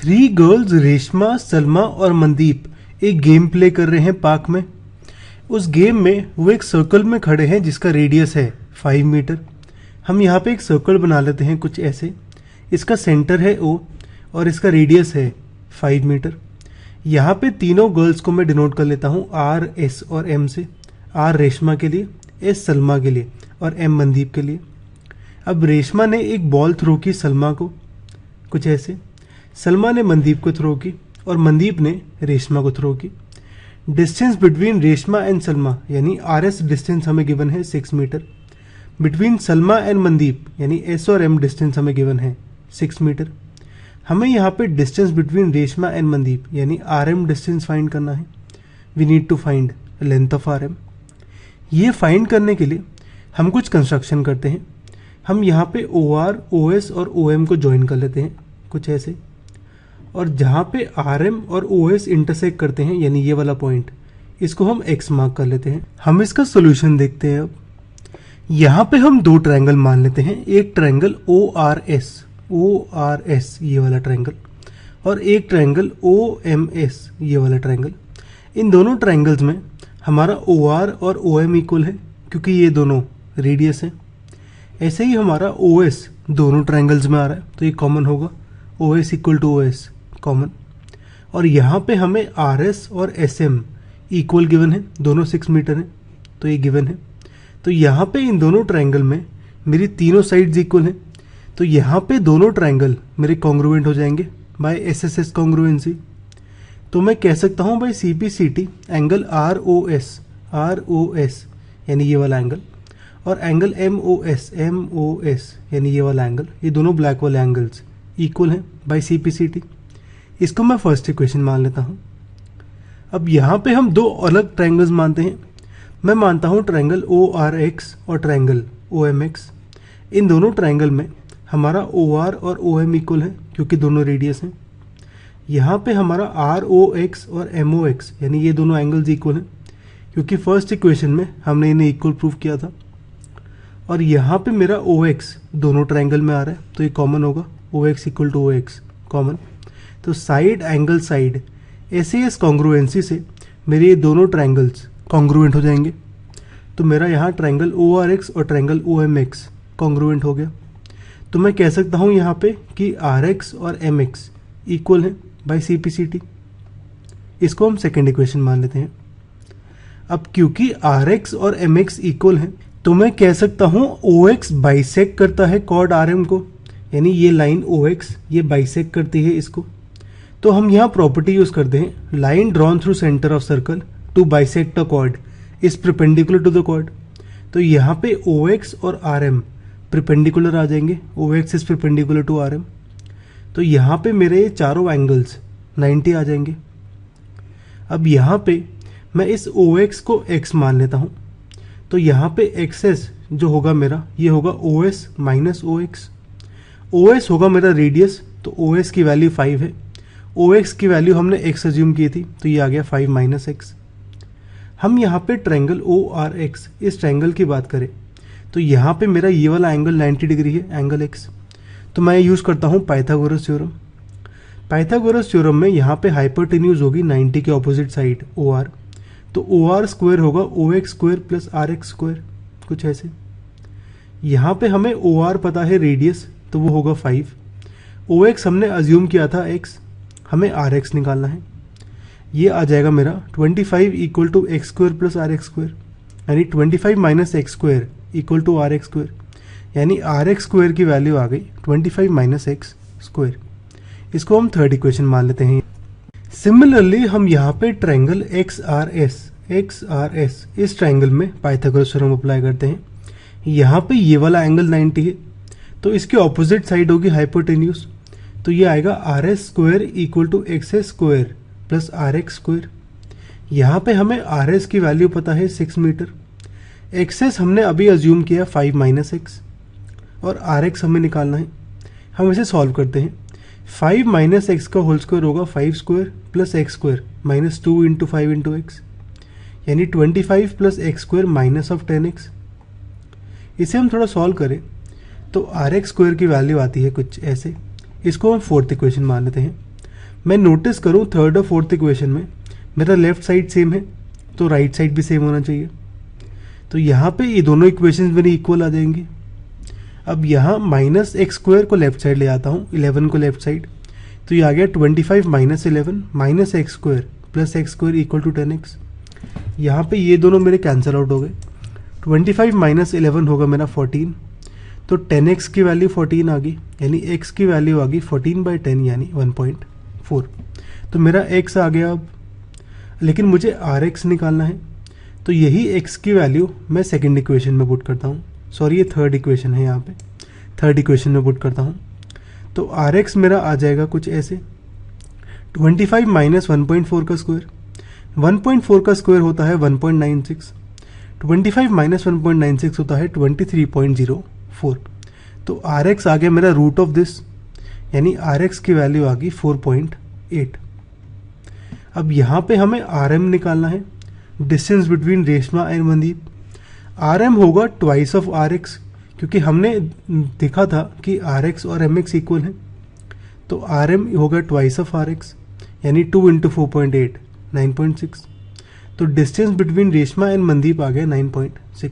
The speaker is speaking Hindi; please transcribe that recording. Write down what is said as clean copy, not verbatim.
3 गर्ल्स रेशमा, सलमा और मनदीप एक गेम प्ले कर रहे हैं पार्क में। उस गेम में वो एक सर्कल में खड़े हैं जिसका रेडियस है 5 मीटर। हम यहाँ पे एक सर्कल बना लेते हैं कुछ ऐसे। इसका सेंटर है O और इसका रेडियस है 5 मीटर। यहाँ पे तीनों गर्ल्स को मैं डिनोट कर लेता हूँ R, S और M से। R रेशमा के लिए, S सलमा के लिए और M मनदीप के लिए। अब रेशमा ने एक बॉल थ्रो की सलमा को, कुछ ऐसे। सलमा ने मनदीप को थ्रो की और मनदीप ने रेशमा को थ्रो की। Distance between Reshma and Salma यानी RS डिस्टेंस हमें गिवन है 6 metre. Between Salma and Mandeep यानी S और M डिस्टेंस हमें गिवन है 6 मीटर। हमें यहाँ पे distance between Reshma and Mandeep यानी RM डिस्टेंस फाइंड करना है। We need to find length of RM। ये फाइंड करने के लिए हम कुछ कंस्ट्रक्शन करते हैं। हम यहाँ पे OR, OS और OM को ज्वाइन कर लेते हैं कुछ ऐसे। और जहाँ पे RM और OS इंटरसेक्ट करते हैं यानी ये वाला पॉइंट, इसको हम X मार्क कर लेते हैं। हम इसका सोल्यूशन देखते हैं। अब यहाँ पे हम दो ट्रायंगल मान लेते हैं। एक ट्रायंगल ORS ये वाला ट्रायंगल और एक ट्रायंगल OMS ये वाला ट्रायंगल। इन दोनों ट्रायंगल्स में हमारा OR और OM इक्वल है क्योंकि ये दोनों रेडियस हैं। ऐसे ही हमारा OS दोनों ट्रायंगल्स में आ रहा है तो ये कॉमन होगा। OS equal to OS common. और यहाँ पे हमें RS और SM इक्वल गिवन है, दोनों 6 मीटर हैं तो ये गिवन है। तो यहाँ पे इन दोनों ट्रायंगल में मेरी तीनों साइड्स इक्वल हैं तो यहाँ पे दोनों ट्रायंगल मेरे कॉन्ग्रुएंट हो जाएंगे बाय SSS कॉन्ग्रुएंसी। तो मैं कह सकता हूँ बाय CPCT एंगल ROS यानी ये वाला एंगल और एंगल MOS यानी ये वाला एंगल, ये दोनों ब्लैक वाले एंगल्स इक्वल हैं बाय CPCT। इसको मैं फर्स्ट इक्वेशन मान लेता हूँ। अब यहाँ पे हम दो अलग ट्रायंगल्स मानते हैं। मैं मानता हूँ ट्रायंगल ORX और ट्रायंगल OMX। इन दोनों ट्रायंगल में हमारा OR और OM इक्वल है क्योंकि दोनों रेडियस हैं। यहाँ पे हमारा ROX और MOX यानी ये दोनों एंगल्स इक्वल हैं क्योंकि फर्स्ट इक्वेशन में हमने इन्हें इक्वल प्रूव किया था। और यहाँ पे मेरा OX दोनों ट्रायंगल में आ रहा है तो ये कॉमन होगा। OX equal to OX common. तो side angle side SAS congruency से मेरे ये दोनों ट्रायंगल्स कॉन्ग्रुएंट हो जाएंगे। तो मेरा यहाँ ट्रायंगल ORX और ट्रायंगल OMX कॉन्ग्रुएंट हो गया। तो मैं कह सकता हूँ यहाँ पे कि RX और MX इक्वल है बाय CPCT। इसको हम सेकेंड इक्वेशन मान लेते हैं। अब क्योंकि RX और MX इक्वल हैं तो मैं कह सकता हूँ OX बाइसेक्ट करता है कॉर्ड RM को, यानी ये लाइन OX ये बाइसेक्ट करती है इसको। तो हम यहाँ प्रॉपर्टी यूज करते हैं, line drawn through centre of circle to bisect a chord is perpendicular to the chord. तो यहाँ पे OX और RM परपेंडिकुलर आ जाएंगे। OX is perpendicular to RM। तो यहाँ पे मेरे चारों एंगल्स 90 आ जाएंगे। अब यहाँ पे मैं इस OX को X मान लेता हूँ। तो यहाँ पे XS जो होगा मेरा ये होगा OS माइनस OX। OS होगा मेरा रेडियस तो OS की वैल्यू 5 है। OX की वैल्यू हमने X अज्यूम की थी तो ये आ गया 5 माइनस X। हम यहाँ पे ट्रायंगल ORX इस ट्रायंगल की बात करें तो यहाँ पे मेरा ये वाला एंगल 90 डिग्री है, एंगल X। तो मैं यूज़ करता हूँ पाइथागोरस थ्योरम। पाइथागोरस थ्योरम में यहाँ पे हाइपोटेन्यूज होगी 90 के ऑपोजिट साइड OR। तो OR स्क्वायर होगा OX square plus RX square, कुछ ऐसे। यहाँ पे हमें OR पता है रेडियस तो वो होगा 5। OX हमने अज्यूम किया था X, हमें RX निकालना है। ये आ जाएगा मेरा 25 equal to X square plus RX square यानी 25 minus X square equal to RX square यानी RX स्क्वायर की वैल्यू आ गई 25 माइनस X स्क्वायर। इसको हम थर्ड इक्वेशन मान लेते हैं। सिमिलरली हम यहाँ पे ट्रायंगल XRS इस ट्रायंगल में पाइथागोरस थ्योरम अप्लाई करते हैं। यहाँ पे ये वाला एंगल 90 है तो इसके ऑपोजिट साइड होगी हाइपोटेन्यूज। तो ये आएगा RS square equal to XS square plus RX square. यहाँ पे हमें RS की वैल्यू पता है 6 मीटर। XS हमने अभी अज्यूम किया 5 माइनस X और RX हमें निकालना है। हम इसे सॉल्व करते हैं। 5 माइनस X का होल स्क्वायर होगा 5 square plus X square minus 2 into 5 into X यानी 25 plus X square minus of 10X। इसे हम थोड़ा सॉल्व करें तो RX स्क्वायर की वैल्यू आती है कुछ ऐसे। इसको हम फोर्थ इक्वेशन मान लेते हैं। मैं नोटिस करूँ थर्ड और फोर्थ इक्वेशन में मेरा लेफ्ट साइड सेम है, तो राइट साइड भी सेम होना चाहिए। तो यहाँ पे ये दोनों इक्वेशंस मेरी इक्वल आ जाएंगी। अब यहाँ माइनस एक्स स्क्वायर को लेफ्ट साइड ले आता हूँ, 11 को लेफ्ट साइड, तो ये आ गया 25 minus 11 minus x square plus x square equal to 10x। यहाँ पे ये दोनों मेरे कैंसिल आउट हो गए। 25 माइनस 11 होगा मेरा 14, तो 10x की वैल्यू 14 आ गई, यानी x की वैल्यू आ गई 14/10 यानी 1.4। तो मेरा x आ गया अब, लेकिन मुझे rx निकालना है, तो यही x की वैल्यू मैं सेकंड इक्वेशन में पुट करता हूँ। सॉरी, ये थर्ड इक्वेशन है, यहाँ पे थर्ड इक्वेशन में पुट करता हूँ। तो rx मेरा आ जाएगा कुछ ऐसे, 25 माइनस 1.4 का स्क्वायर, 1.4 का स्क्वायर होता है 1.96, 25 माइनस 1.96 होता है 23.04। तो rx आ गया मेरा रूट ऑफ दिस, यानी rx की वैल्यू आ गई 4.8। अब यहाँ पे हमें rm निकालना है, distance between Reshma and Mandeep. rm होगा ट्वाइस ऑफ rx, क्योंकि हमने देखा था कि rx और mx इक्वल हैं, तो rm होगा ट्वाइस ऑफ rx, यानी 2 इंटू 4.8 9.6। तो distance between Reshma and Mandeep आ गया 9.6।